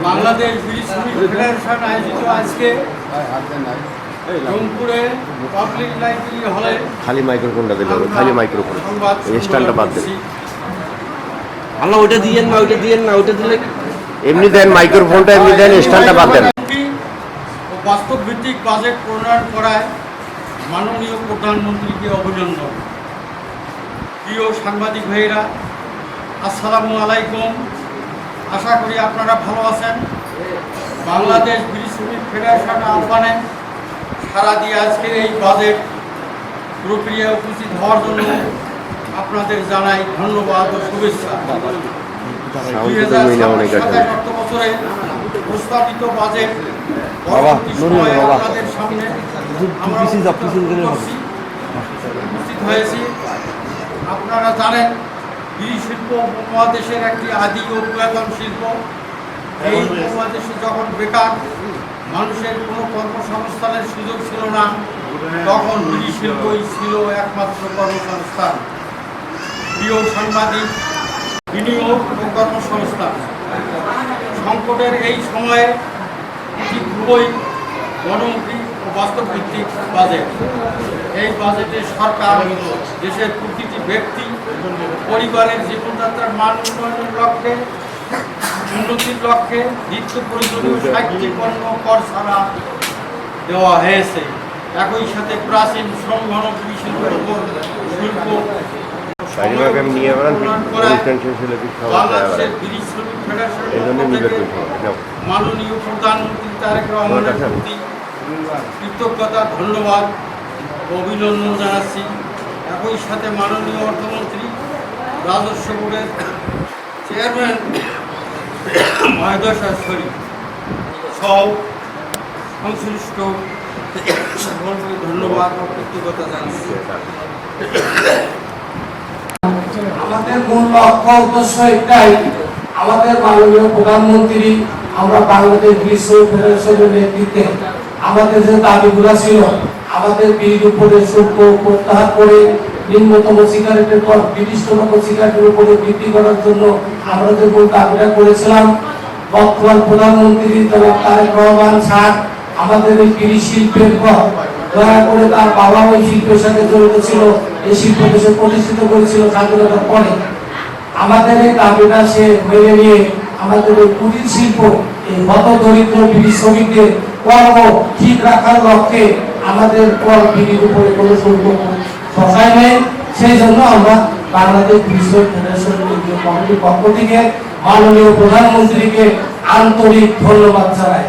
বাংলাদেশ বিড়ি শ্রমিক ফেডারেশন আয়োজিত আজকে রংপুরে পাবলিক লাইব্রেরি হলে খালি মাইক্রোফোনটা দিল, খালি মাইক্রোফোন স্ট্যান্ডটা বাদ দেন। আল্লাহ ওইটা দিয়েন না, ওইটা দিয়েন না, ওইটা দিলে এমনি দেন, মাইক্রোফোনটা এমনি দেন, স্ট্যান্ডটা বাদ দেন। বাস্তব ভিত্তিক বাজেট প্রণয়ন করায় মাননীয় প্রধানমন্ত্রীকে অভিনন্দন। প্রিয় সাংবাদিক ভাইয়েরা, আসসালামু আলাইকুম। আশা করি আপনারা ভালো আছেন। বাংলাদেশ বিড়ি শ্রমিক ফেডারেশন আহ্বানে সারা দিয়ে আজকের এই বাজেট প্রক্রিয়ায় উপস্থিত হওয়ার জন্য আপনাদের জানাই ধন্যবাদ ও শুভেচ্ছা। 2027 অর্থবছরে প্রস্তাবিত বাজেট পরবর্তী সময়ে আপনাদের সামনে আমরা উপস্থিত হয়েছি। আপনারা জানেন, বিড়ি শিল্প উপমহাদেশের একটি আদি ও পুরাতন শিল্প। এই উপমহাদেশে যখন বেকার মানুষের কোনো কর্মসংস্থানের সুযোগ ছিল না, তখন বিড়ি শিল্পই ছিল একমাত্র কর্মসংস্থান। প্রিয় সাংবাদিক, বিনিয়োগ ও কর্মসংস্থান সংকটের এই সময়ে এটি খুবই গণমুখী ও বাস্তবভিত্তিক বাজেট। এই বাজেটে সরকার দেশের প্রতিটি ব্যক্তি পরিবারের জীবনযাত্রার মান উন্নয়নের লক্ষ্যে উন্নতির লক্ষ্যে নিত্য প্রয়োজনীয় 60টি পণ্য কর ছাড়া দেওয়া হয়েছে। একই সাথে প্রাচীন শ্রমঘন বিড়ি শিল্পের উপর শুল্ক বাংলাদেশের বিড়ি শ্রমিক ফেডারেশনের মাননীয় প্রধানমন্ত্রী তারেক রহমানের প্রতি কৃতজ্ঞতা, ধন্যবাদ ও অভিনন্দন জানাচ্ছি। একই সাথে মাননীয় অর্থমন্ত্রী, রাজস্ব বোর্ডের চেয়ারম্যান মহোদয় শরীফ সহ সংশ্লিষ্ট সকলকে ধন্যবাদ ও কৃতজ্ঞতা জানাচ্ছি। আমাদের মূল লক্ষ্য উদ্দেশ্য একটাই, আমাদের মাননীয় প্রধানমন্ত্রী, আমরা বাংলাদেশ বিড়ি শ্রমিক ফেডারেশনের নেতৃত্বে আমাদের যে দাবিগুলো ছিল, আমাদের বিড়ির উপরে শুল্ক প্রত্যাহার করে নিম্নতম সিগারেটের পর 30তম সিগারেটের উপরে বৃদ্ধি করার জন্য আমরা যে মূল দাবিটা করেছিলাম, বর্তমান প্রধানমন্ত্রী জনাব তারেক রহমান স্যার আমাদের এই বিড়ি শিল্পের পর দয়া করে, তার বাবা ওই শিল্পের সাথে জড়িত ছিল, এই শিল্প দেশে প্রতিষ্ঠিত করেছিল স্বাধীনতার পরে। আমাদের এই দাবিটা সে মেনে নিয়ে আমাদের এই কুটির শিল্প, এই হত দরিদ্র বিড়ি শ্রমিকদের কর্ম ঠিক রাখার লক্ষ্যে আমাদের কর বিড়ির উপরে কোনো শুল্ক বসায় নেই। সেই জন্য আমরা বাংলাদেশ বিড়ি শ্রমিক ফেডারেশন কমিটির পক্ষ থেকে মাননীয় প্রধানমন্ত্রীকে আন্তরিক ধন্যবাদ জানাই।